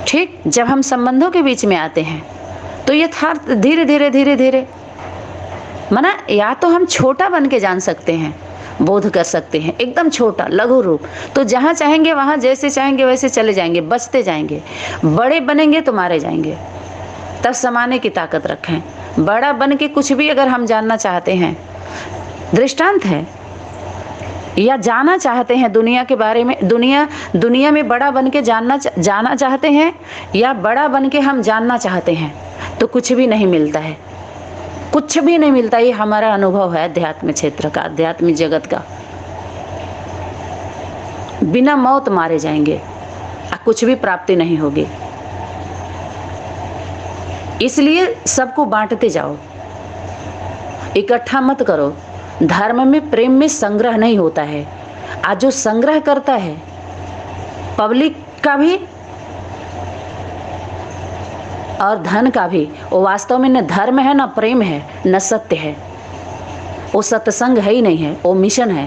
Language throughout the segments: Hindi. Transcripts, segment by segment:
ठीक, जब हम संबंधों के बीच में आते हैं तो यथार्थ धीरे धीरे धीरे धीरे माना या तो हम छोटा बन के जान सकते हैं, बोध कर सकते हैं, एकदम छोटा लघु रूप, तो जहाँ चाहेंगे वहाँ जैसे चाहेंगे वैसे चले जाएंगे, बचते जाएंगे। बड़े बनेंगे तो मारे जाएंगे, तब समाने की ताकत रखें। बड़ा बन के कुछ भी अगर हम जानना चाहते हैं, दृष्टांत है, या जाना चाहते हैं दुनिया के बारे में, दुनिया में बड़ा बन के जाना चाहते हैं, या बड़ा बन के हम जानना चाहते हैं, तो कुछ भी नहीं मिलता है, कुछ भी नहीं मिलता। ये हमारा अनुभव है अध्यात्म क्षेत्र का, आध्यात्मिक जगत का। बिना मौत मारे जाएंगे, कुछ भी प्राप्ति नहीं होगी। इसलिए सबको बांटते जाओ, इकट्ठा मत करो। धर्म में, प्रेम में संग्रह नहीं होता है। आज जो संग्रह करता है पब्लिक का भी और धन का भी, वो वास्तव में न धर्म है, न प्रेम है, न सत्य है। वो सत्संग है ही नहीं है, वो मिशन है।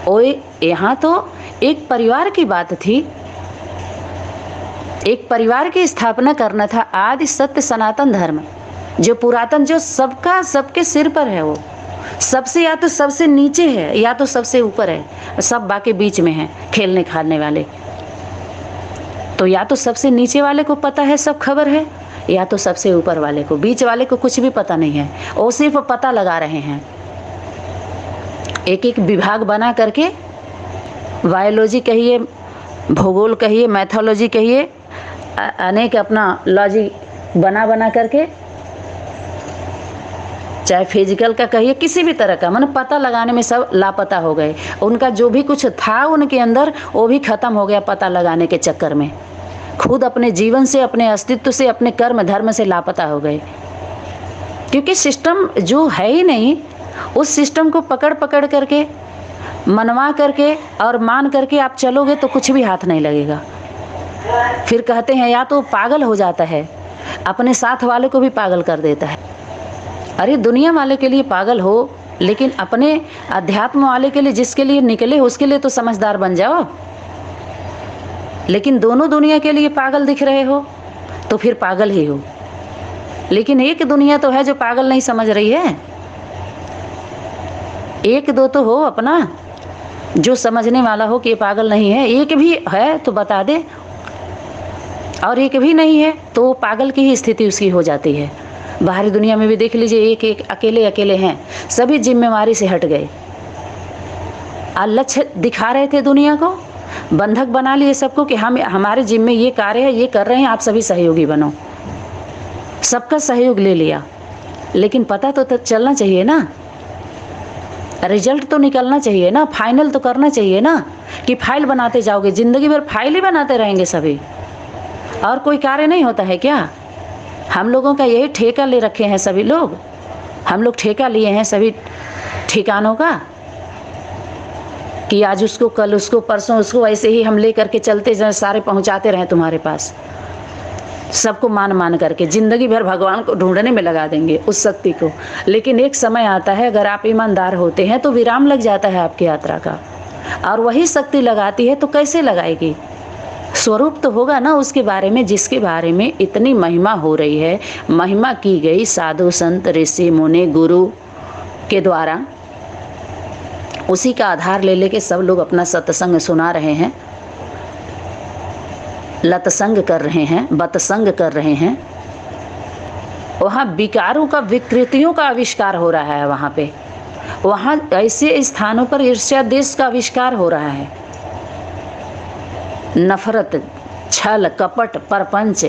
वो यहाँ तो एक परिवार की बात थी, एक परिवार की स्थापना करना था। आदि सत्य सनातन धर्म जो पुरातन, जो सबका सबके सिर पर है, वो सबसे या तो सबसे नीचे है या तो सबसे ऊपर है, सब बाकी बीच में है खेलने खाने वाले। तो या तो सबसे नीचे वाले को पता है, सब खबर है, या तो सबसे ऊपर वाले को, बीच वाले को कुछ भी पता नहीं है। वो सिर्फ पता लगा रहे हैं, एक एक विभाग बना करके, बायोलॉजी कहिए, भूगोल कहिए, मैथोलॉजी कहिए, अनेक अपना लॉजी बना करके, चाहे फिजिकल का कहिए, किसी भी तरह का, मतलब पता लगाने में सब लापता हो गए। उनका जो भी कुछ था उनके अंदर, वो भी खत्म हो गया पता लगाने के चक्कर में। खुद अपने जीवन से, अपने अस्तित्व से, अपने कर्म धर्म से लापता हो गए, क्योंकि सिस्टम जो है ही नहीं, उस सिस्टम को पकड़ पकड़ करके, मनवा करके और मान करके आप चलोगे तो कुछ भी हाथ नहीं लगेगा। फिर कहते हैं या तो पागल हो जाता है, अपने साथ वाले को भी पागल कर देता है। अरे दुनिया वाले के लिए पागल हो, लेकिन अपने अध्यात्म वाले के लिए, जिसके लिए निकले उसके लिए तो समझदार बन जाओ। लेकिन दोनों दुनिया के लिए पागल दिख रहे हो तो फिर पागल ही हो। लेकिन एक दुनिया तो है जो पागल नहीं समझ रही है, एक दो तो हो अपना जो समझने वाला हो कि ये पागल नहीं है। एक भी है तो बता दे, और एक भी नहीं है तो वो पागल की ही स्थिति उसकी हो जाती है। बाहरी दुनिया में भी देख लीजिए, एक एक अकेले अकेले हैं, सभी जिम्मेवारी से हट गए, लक्ष्य दिखा रहे थे दुनिया को, बंधक बना लिए सबको कि हम, हमारे जिम्मे ये कार्य है, ये कर रहे हैं, आप सभी सहयोगी बनो। सबका सहयोग ले लिया, लेकिन पता तो चलना चाहिए ना, रिजल्ट तो निकलना चाहिए ना, फाइनल तो करना चाहिए ना। कि फाइल बनाते जाओगे, जिंदगी भर फाइल ही बनाते रहेंगे सभी, और कोई कार्य नहीं होता है क्या? हम लोगों का यही ठेका ले रखे हैं सभी लोग, हम लोग ठेका लिए हैं सभी ठिकानों का, कि आज उसको, कल उसको, परसों उसको, ऐसे ही हम ले करके चलते जाए, सारे पहुंचाते रहें तुम्हारे पास, सबको मान मान करके जिंदगी भर भगवान को ढूंढने में लगा देंगे, उस शक्ति को। लेकिन एक समय आता है, अगर आप ईमानदार होते हैं तो विराम लग जाता है आपकी यात्रा का, और वही शक्ति लगाती है तो कैसे लगाएगी? स्वरूप तो होगा ना उसके बारे में, जिसके बारे में इतनी महिमा हो रही है, महिमा की गई साधु संत ऋषि मुनि गुरु के द्वारा। उसी का आधार ले लेके सब लोग अपना सत्संग सुना रहे हैं, लतसंग कर रहे हैं, बतसंग कर रहे हैं। वहाँ विकारों का, विकृतियों का आविष्कार हो रहा है। वहाँ पे, वहाँ ऐसे स्थानों पर ईर्ष्या देश का आविष्कार हो रहा है। नफरत, छल, कपट, परपंच,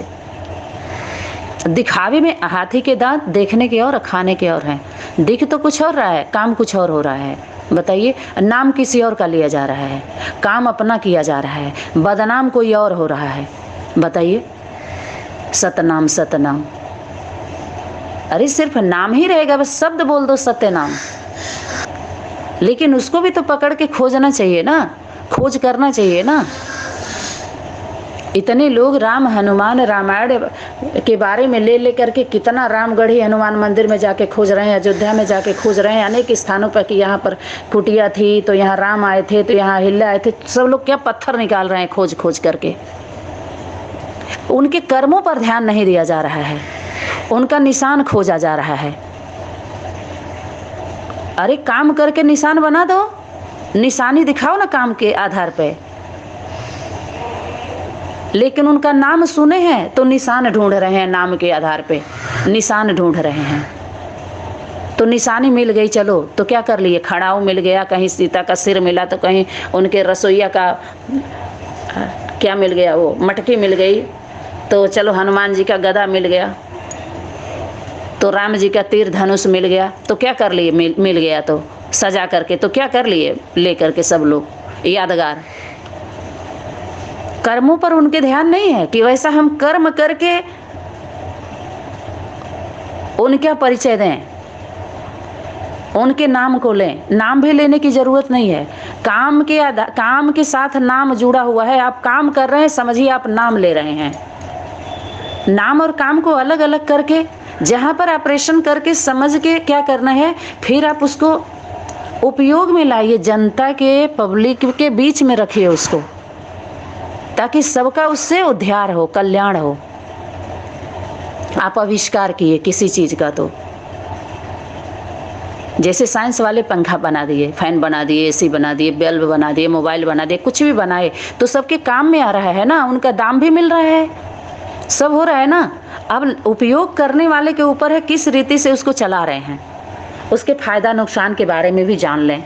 दिखावे में हाथी के दांत, देखने के और खाने के और हैं। दिख तो कुछ और रहा है, काम कुछ और हो रहा है। बताइए, नाम किसी और का लिया जा रहा है, काम अपना किया जा रहा है, बदनाम कोई और हो रहा है। बताइए, सतनाम सतनाम, अरे सिर्फ नाम ही रहेगा, बस शब्द बोल दो सत्य नाम, लेकिन उसको भी तो पकड़ के खोजना चाहिए ना, खोज करना चाहिए ना। इतने लोग राम हनुमान रामायण के बारे में ले ले करके कितना रामगढ़ी हनुमान मंदिर में जाके खोज रहे हैं, अयोध्या में जाके खोज रहे हैं, अनेक स्थानों पर कि यहाँ पर कुटिया थी तो यहाँ राम आए थे, तो यहाँ हिल्ला आए थे। सब लोग क्या पत्थर निकाल रहे हैं खोज खोज करके। उनके कर्मों पर ध्यान नहीं दिया जा रहा है, उनका निशान खोजा जा रहा है। अरे काम करके निशान बना दो, निशानी दिखाओ ना काम के आधार पे। लेकिन उनका नाम सुने हैं तो निशान ढूंढ रहे हैं, नाम के आधार पे निशान ढूंढ रहे हैं। तो निशानी मिल गई, चलो तो क्या कर लिए, खड़ाऊ मिल गया, कहीं सीता का सिर मिला, तो कहीं उनके रसोईया का क्या मिल गया, वो मटकी मिल गई, तो चलो हनुमान जी का गदा मिल गया, तो राम जी का तीर धनुष मिल गया, तो क्या कर लिए, मिल गया तो सजा करके, तो क्या कर लिए ले करके सब लोग यादगार। कर्मों पर उनके ध्यान नहीं है कि वैसा हम कर्म करके उनका परिचय दें, उनके नाम को लें। नाम भी लेने की जरूरत नहीं है, काम के साथ नाम जुड़ा हुआ है। आप काम कर रहे हैं, समझिए आप नाम ले रहे हैं। नाम और काम को अलग अलग करके, जहां पर ऑपरेशन करके समझ के क्या करना है, फिर आप उसको उपयोग में लाइए, जनता के, पब्लिक के बीच में रखिए उसको, ताकि सबका उससे उद्धार हो, कल्याण हो। आप आविष्कार किए किसी चीज का, तो जैसे साइंस वाले पंखा बना दिए, फैन बना दिए, एसी बना दिए, बल्ब बना दिए, मोबाइल बना दिए, कुछ भी बनाए तो सबके काम में आ रहा है ना, उनका दाम भी मिल रहा है, सब हो रहा है ना। अब उपयोग करने वाले के ऊपर है किस रीति से उसको चला रहे हैं, उसके फायदा नुकसान के बारे में भी जान लें।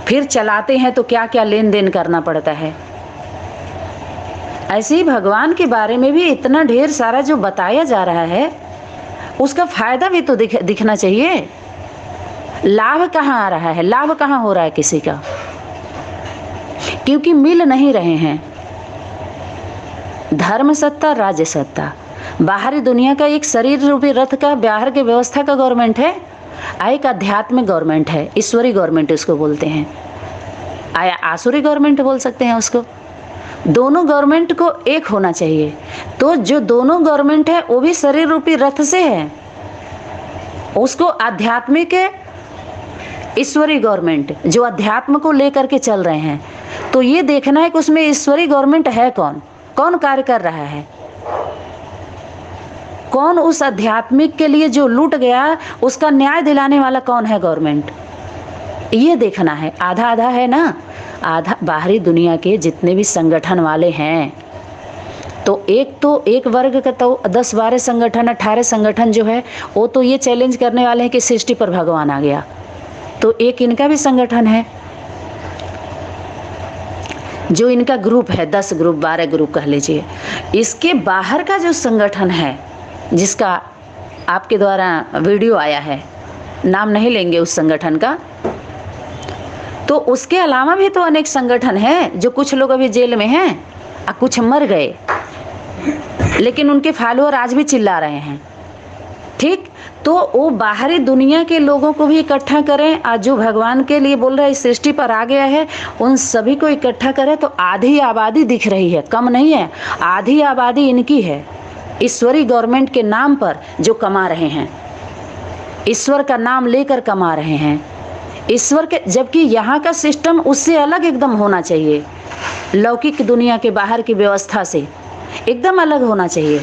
फिर चलाते हैं तो क्या क्या लेन देन करना पड़ता है। ऐसे ही भगवान के बारे में भी इतना ढेर सारा जो बताया जा रहा है, उसका फायदा भी तो दिखना चाहिए। लाभ कहाँ आ रहा है, लाभ कहाँ हो रहा है किसी का, क्योंकि मिल नहीं रहे हैं। धर्म सत्ता, राज्य सत्ता, बाहरी दुनिया का एक शरीर रूपी रथ का, बाहर की व्यवस्था का गवर्नमेंट है, एक आध्यात्मिक गवर्नमेंट है, ईश्वरी गवर्नमेंट उसको बोलते हैं, आया आसुरी गवर्नमेंट बोल सकते हैं उसको। दोनों गवर्नमेंट को एक होना चाहिए। तो जो दोनों गवर्नमेंट है वो भी शरीर रूपी रथ से है, उसको आध्यात्मिक ईश्वरी गवर्नमेंट, जो अध्यात्म को लेकर के चल रहे हैं। तो ये देखना है कि उसमें ईश्वरी गवर्नमेंट है कौन, कौन कार्य कर रहा है, कौन उस आध्यात्मिक के लिए जो लूट गया उसका न्याय दिलाने वाला कौन है गवर्नमेंट, ये देखना है। आधा आधा है ना, आधा बाहरी दुनिया के जितने भी संगठन वाले हैं, तो एक वर्ग का तो 10-12 संगठन, 18 संगठन जो है, वो तो ये चैलेंज करने वाले हैं कि सृष्टि पर भगवान आ गया। तो एक इनका भी संगठन है, जो इनका ग्रुप है, 10 ग्रुप 12 ग्रुप कह लीजिए। इसके बाहर का जो संगठन है, जिसका आपके द्वारा वीडियो आया है, नाम नहीं लेंगे उस संगठन का, तो उसके अलावा भी तो अनेक संगठन हैं, जो कुछ लोग अभी जेल में हैं और कुछ मर गए, लेकिन उनके फॉलोअर आज भी चिल्ला रहे हैं। ठीक, तो वो बाहरी दुनिया के लोगों को भी इकट्ठा करें, और जो भगवान के लिए बोल रहे हैं, इस सृष्टि पर आ गया है, उन सभी को इकट्ठा करें। तो आधी आबादी दिख रही है, कम नहीं है, आधी आबादी इनकी है, ईश्वरी गवर्नमेंट के नाम पर जो कमा रहे हैं, ईश्वर का नाम लेकर कमा रहे हैं ईश्वर के, जबकि यहाँ का सिस्टम उससे अलग एकदम होना चाहिए, लौकिक दुनिया के बाहर की व्यवस्था से एकदम अलग होना चाहिए।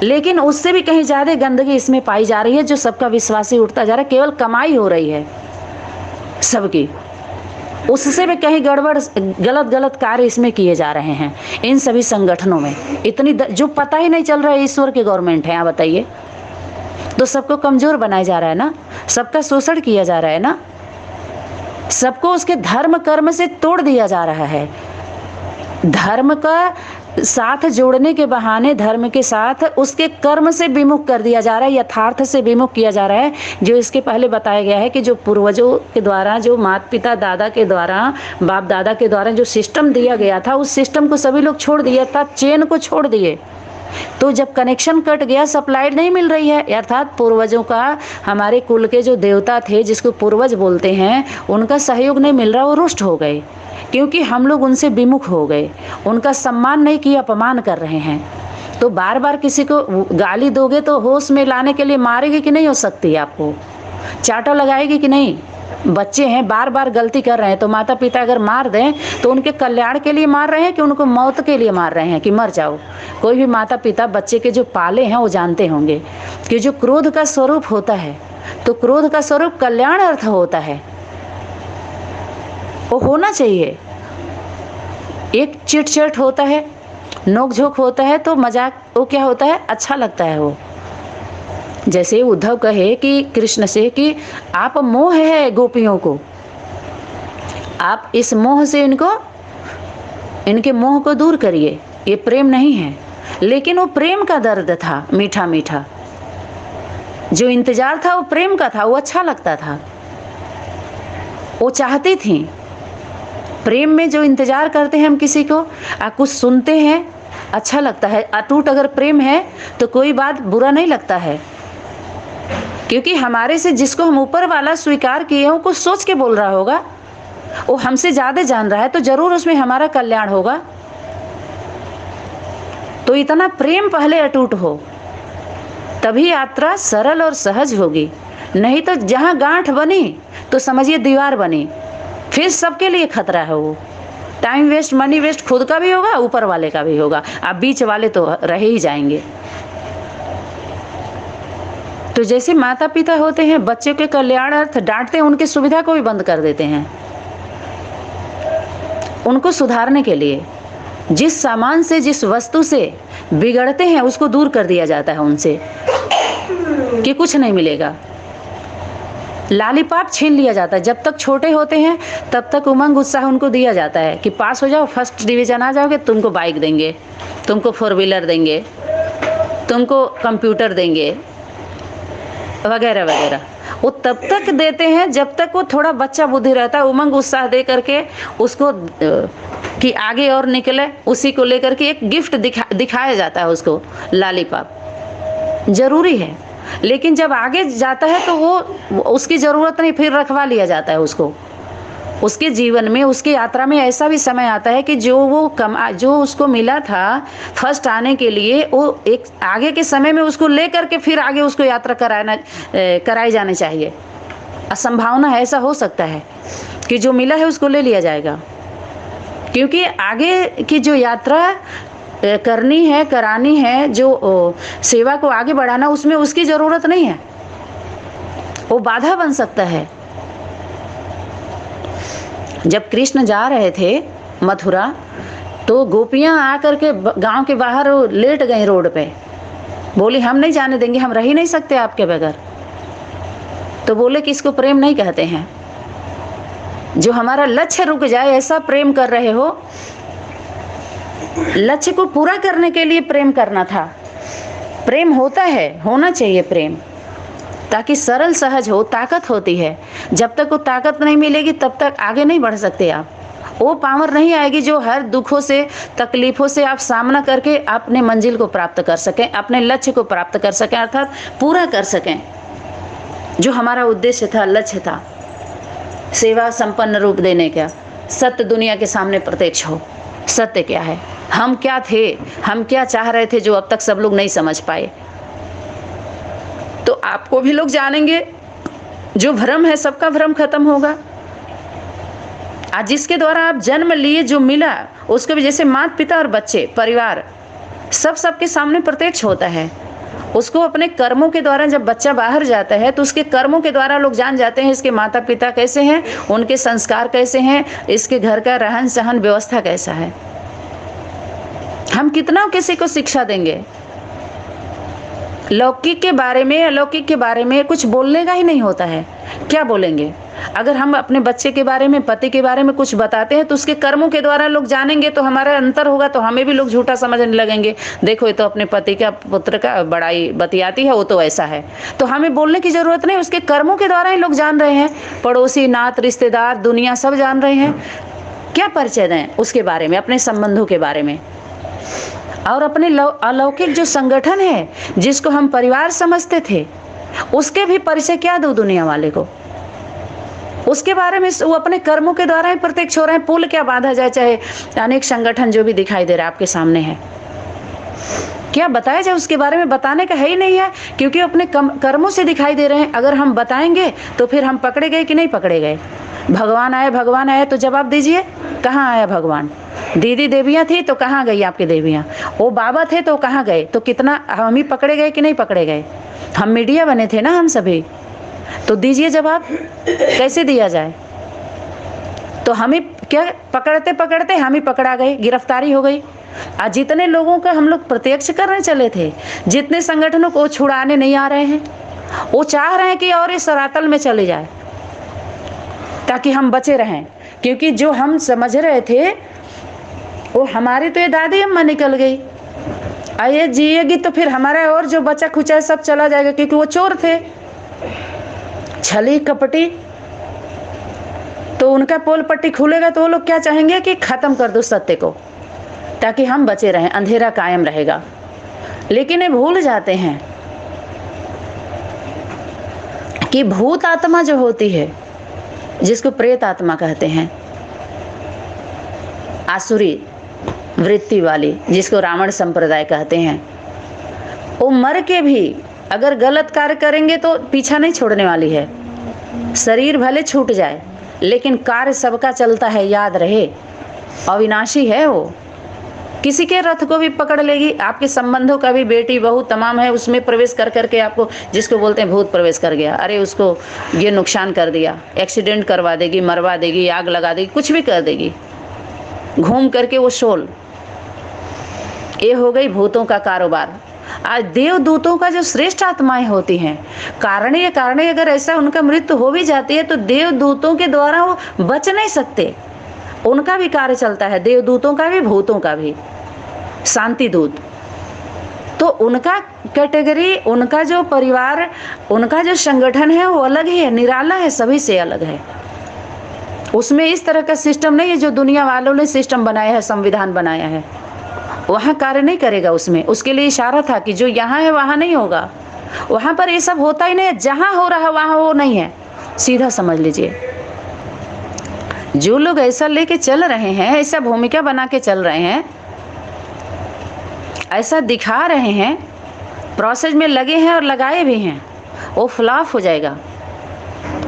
लेकिन उससे भी कहीं ज़्यादा गंदगी इसमें पाई जा रही है, जो सबका विश्वास ही उठता जा रहा है, केवल कमाई हो रही है सबकी, उससे भी कहीं गड़बड़ गलत कार्य इसमें किए जा रहे हैं इन सभी संगठनों में। इतनी जो पता ही नहीं चल रहा है ईश्वर के गवर्नमेंट है, आप बताइए। तो सबको कमज़ोर बनाया जा रहा है ना, सबका शोषण किया जा रहा है ना, सबको उसके धर्म कर्म से तोड़ दिया जा रहा है। धर्म का साथ जोड़ने के बहाने धर्म के साथ उसके कर्म से विमुख कर दिया जा रहा है, यथार्थ से विमुख किया जा रहा है। जो इसके पहले बताया गया है कि जो पूर्वजों के द्वारा, जो माता पिता दादा के द्वारा, बाप दादा के द्वारा जो सिस्टम दिया गया था, उस सिस्टम को सभी लोग छोड़ दिया था, चेन को छोड़ दिए। तो जब कनेक्शन कट गया, सप्लाई नहीं मिल रही है, अर्थात पूर्वजों का, हमारे कुल के जो देवता थे जिसको पूर्वज बोलते हैं, उनका सहयोग नहीं मिल रहा, वो रुष्ट हो गए, क्योंकि हम लोग उनसे विमुख हो गए, उनका सम्मान नहीं किया, अपमान कर रहे हैं। तो बार बार किसी को गाली दोगे तो होश में लाने के लिए मारेगी कि नहीं, हो सकती है आपको चाटा लगाएगी कि नहीं, बच्चे हैं, बार बार गलती कर रहे हैं, तो माता पिता अगर मार दें तो उनके कल्याण के लिए मार रहे हैं कि उनको मौत के लिए मार रहे हैं कि मर जाओ। कोई भी माता पिता बच्चे के जो पाले हैं वो जानते होंगे कि जो क्रोध का स्वरूप होता है, तो क्रोध का स्वरूप कल्याण अर्थ होता है, वो होना चाहिए। एक चिट होता है, नोक झोंक होता है, तो मजाक वो क्या होता है, अच्छा लगता है वो। जैसे उद्धव कहे कि कृष्ण से कि आप मोह है गोपियों को, आप इस मोह से इनके मोह को दूर करिए, ये प्रेम नहीं है। लेकिन वो प्रेम का दर्द था, मीठा मीठा जो इंतजार था वो प्रेम का था, वो अच्छा लगता था, वो चाहती थी। प्रेम में जो इंतजार करते हैं हम किसी को, कुछ सुनते हैं अच्छा लगता है। अटूट अगर प्रेम है तो कोई बात बुरा नहीं लगता है, क्योंकि हमारे से जिसको हम ऊपर वाला स्वीकार किए हो कुछ सोच के बोल रहा होगा, वो हमसे ज्यादा जान रहा है, तो जरूर उसमें हमारा कल्याण होगा। तो इतना प्रेम पहले अटूट हो, तभी यात्रा सरल और सहज होगी। नहीं तो जहां गांठ बनी तो समझिए दीवार बनी, फिर सबके लिए खतरा है। वो टाइम वेस्ट, मनी वेस्ट, खुद का भी होगा, ऊपर वाले का भी होगा, अब बीच वाले तो रह ही जाएंगे। तो जैसे माता पिता होते हैं, बच्चे के कल्याण अर्थ डांटते हैं, उनकी सुविधा को भी बंद कर देते हैं। उनको सुधारने के लिए जिस सामान से, जिस वस्तु से बिगड़ते हैं उसको दूर कर दिया जाता है उनसे, कि कुछ नहीं मिलेगा। लालीपाप छीन लिया जाता है। जब तक छोटे होते हैं तब तक उमंग उत्साह उनको दिया जाता है कि पास हो जाओ, फर्स्ट डिवीजन आ जाओगे, तुमको बाइक देंगे, तुमको 4 व्हीलर देंगे, तुमको कंप्यूटर देंगे, वगैरह वगैरह। वो तब तक देते हैं जब तक वो थोड़ा बच्चा बुद्धि रहता है, उमंग उत्साह दे करके उसको कि आगे और निकले, उसी को लेकर के एक गिफ्ट दिखाया जाता है उसको। लालीपाप जरूरी है, लेकिन जब आगे जाता है तो वो उसकी ज़रूरत नहीं, फिर रखवा लिया जाता है उसको। उसके जीवन में, उसकी यात्रा में ऐसा भी समय आता है कि जो उसको मिला था फर्स्ट आने के लिए, वो एक आगे के समय में उसको ले करके फिर आगे उसको यात्रा कराई जानी चाहिए। असंभावना है, ऐसा हो सकता है कि जो मिला है उसको ले लिया जाएगा, क्योंकि आगे की जो यात्रा करनी है, करानी है, जो सेवा को आगे बढ़ाना, उसमें उसकी ज़रूरत नहीं है, वो बाधा बन सकता है। जब कृष्ण जा रहे थे मथुरा, तो गोपियां आकर के गांव के बाहर लेट गई रोड पे, बोली हम नहीं जाने देंगे, हम रह ही नहीं सकते आपके बगैर। तो बोले कि इसको प्रेम नहीं कहते हैं। जो हमारा लक्ष्य रुक जाए ऐसा प्रेम कर रहे हो, लक्ष्य को पूरा करने के लिए प्रेम करना था। प्रेम होता है, होना चाहिए प्रेम, ताकि सरल सहज हो, ताकत होती है। जब तक वो ताकत नहीं मिलेगी तब तक आगे नहीं बढ़ सकते आप। वो पावर नहीं आएगी जो हर दुखों से, तकलीफों से आप सामना करके अपने मंजिल को प्राप्त कर सकें, अपने लक्ष्य को प्राप्त कर सकें, अर्थात पूरा कर सकें जो हमारा उद्देश्य था, लक्ष्य था, सेवा संपन्न रूप देने का। सत्य दुनिया के सामने प्रत्यक्ष हो। सत्य क्या है, हम क्या थे, हम क्या चाह रहे थे, जो अब तक सब लोग नहीं समझ पाए। तो आपको भी लोग जानेंगे, जो भ्रम है सबका भ्रम खत्म होगा। आज जिसके द्वारा आप जन्म लिए, जो मिला, उसको भी जैसे माता पिता और बच्चे, परिवार, सबके सामने प्रत्यक्ष होता है। उसको अपने कर्मों के द्वारा, जब बच्चा बाहर जाता है तो उसके कर्मों के द्वारा लोग जान जाते हैं इसके माता पिता कैसे हैं, उनके संस्कार कैसे हैं, इसके घर का रहन सहन व्यवस्था कैसा है। हम कितना किसी को शिक्षा देंगे, लौकिक के बारे में, अलौकिक के बारे में कुछ बोलने का ही नहीं होता है, क्या बोलेंगे। अगर हम अपने बच्चे के बारे में, पति के बारे में कुछ बताते हैं तो उसके कर्मों के द्वारा लोग जानेंगे, तो हमारा अंतर होगा, तो हमें भी लोग झूठा समझने लगेंगे। देखो ये तो अपने पति का, पुत्र का बड़ाई बतियाती है, वो तो ऐसा है। तो हमें बोलने की जरूरत नहीं, उसके कर्मों के द्वारा ही लोग जान रहे हैं। पड़ोसी, नात, रिश्तेदार, दुनिया सब जान रहे हैं। क्या परिचय दें उसके बारे में, अपने संबंधों के बारे में। और अपने अलौकिक जो संगठन है, जिसको हम परिवार समझते थे, उसके भी परिचय क्या दो दुनिया वाले को। उसके बारे में वो अपने कर्मों के द्वारा ही प्रत्यक्ष हो रहे हैं। पुल क्या बांधा जाए, चाहे अनेक संगठन जो भी दिखाई दे रहा है आपके सामने है, क्या बताया जाए, उसके बारे में बताने का है ही नहीं है, क्योंकि अपने कर्मों से दिखाई दे रहे हैं। अगर हम बताएंगे तो फिर हम पकड़े गए कि नहीं पकड़े गए। भगवान आए तो जवाब दीजिए, कहाँ आया भगवान? दीदी देवियाँ थी तो कहाँ गई आपकी देवियाँ? वो बाबा थे तो कहाँ गए? तो कितना हम ही पकड़े गए कि नहीं पकड़े गए? हम मीडिया बने थे ना हम सभी, तो दीजिए जवाब, कैसे दिया जाए? तो हम ही क्या पकड़ते पकड़ते हम ही पकड़ा गए, गिरफ्तारी हो गई। आज जितने लोगों का हम लोग प्रत्यक्ष करने चले थे, जितने संगठनों को छुड़ाने नहीं आ रहे हैं, वो चाह रहे हैं कि और इस सरातल में चले जाए ताकि हम बचे रहें। क्योंकि जो हम समझ रहे थे वो हमारी तो ये दादी अम्मा निकल गई, ये जिएगी तो फिर हमारा और जो बचा खुचा सब चला जाएगा, क्योंकि वो चोर थे, छली कपटी। तो उनका पोल पट्टी खुलेगा तो वो लोग क्या चाहेंगे कि खत्म कर दो सत्य को ताकि हम बचे रहें, अंधेरा कायम रहेगा। लेकिन ये भूल जाते हैं कि भूत आत्मा जो होती है, जिसको प्रेत आत्मा कहते हैं, आसुरी वृत्ति वाली, जिसको रावण संप्रदाय कहते हैं, वो मर के भी अगर गलत कार्य करेंगे तो पीछा नहीं छोड़ने वाली है। शरीर भले छूट जाए लेकिन कार्य सबका चलता है, याद रहे, अविनाशी है वो। किसी के रथ को भी पकड़ लेगी, आपके संबंधों का भी, बेटी बहू तमाम है, उसमें प्रवेश कर करके आपको, जिसको बोलते हैं भूत प्रवेश कर गया, अरे उसको ये नुकसान कर दिया, एक्सीडेंट करवा देगी, मरवा देगी, आग लगा देगी, कुछ भी कर देगी, घूम करके वो शोल। ये हो गई भूतों का कारोबार। आज देवदूतों का जो श्रेष्ठ आत्माएं होती हैं, कारणे अगर ऐसा उनका मृत्यु हो भी जाती है तो देवदूतों के द्वारा वो बच नहीं सकते, उनका भी कार्य चलता है, देवदूतों का भी, भूतों का भी, शांति दूत। तो उनका कैटेगरी, उनका जो परिवार, उनका जो संगठन है वो अलग ही है, निराला है, सभी से अलग है। उसमें इस तरह का सिस्टम नहीं है जो दुनिया वालों ने सिस्टम बनाया है, संविधान बनाया है। वहाँ कार्य नहीं करेगा उसमें। उसके लिए इशारा था कि जो यहाँ है वहाँ नहीं होगा, वहाँ पर ये सब होता ही नहीं है, जहाँ हो रहा है वहाँ वो नहीं है, सीधा समझ लीजिए। जो लोग ऐसा लेके चल रहे हैं, ऐसा भूमिका बना के चल रहे हैं, ऐसा दिखा रहे हैं, प्रोसेस में लगे हैं और लगाए भी हैं, वो फ्लॉप हो जाएगा।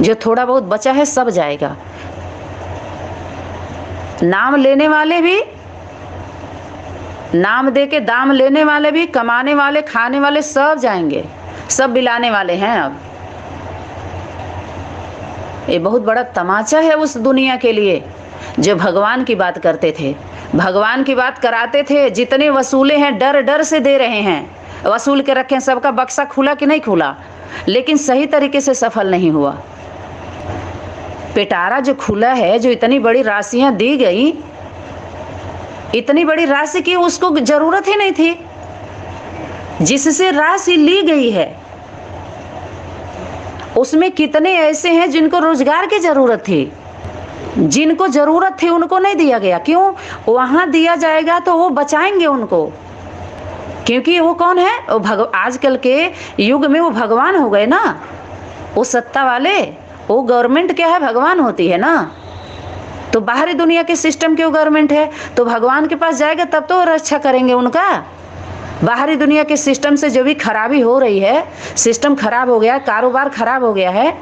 जो थोड़ा बहुत बचा है सब जाएगा। नाम लेने वाले भी, नाम दे के दाम लेने वाले भी, कमाने वाले, खाने वाले सब जाएंगे, सब बिलाने वाले हैं। अब ये बहुत बड़ा तमाचा है उस दुनिया के लिए जो भगवान की बात करते थे, भगवान की बात कराते थे। जितने वसूले हैं डर डर से दे रहे हैं, वसूल के रखें, सबका बक्सा खुला कि नहीं खुला, लेकिन सही तरीके से सफल नहीं हुआ। पिटारा जो खुला है, जो इतनी बड़ी राशियां दी गई, इतनी बड़ी राशि की उसको जरूरत ही नहीं थी, जिससे राशि ली गई है उसमें कितने ऐसे हैं जिनको रोजगार की जरूरत थी, जिनको जरूरत थी उनको नहीं दिया गया। क्यों? वहां दिया जाएगा तो वो बचाएंगे उनको, क्योंकि वो कौन है? वो आजकल के युग में वो भगवान हो गए ना, वो सत्ता वाले, वो गवर्नमेंट क्या है? भगवान होती है ना। तो बाहरी दुनिया के सिस्टम के वो गवर्नमेंट है, तो भगवान के पास जाएगा तब तो रक्षा करेंगे उनका। बाहरी दुनिया के सिस्टम से जो भी खराबी हो रही है, सिस्टम खराब हो गया, कारोबार खराब हो गया है,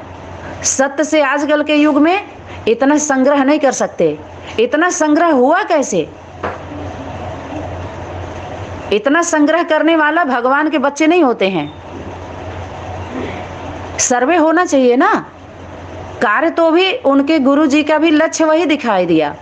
सत्य से आजकल के युग में इतना संग्रह नहीं कर सकते। इतना संग्रह हुआ कैसे? इतना संग्रह करने वाला भगवान के बच्चे नहीं होते हैं। सर्वे होना चाहिए ना। कार्य तो भी उनके गुरु जी का भी लक्ष्य वही दिखाई दिया।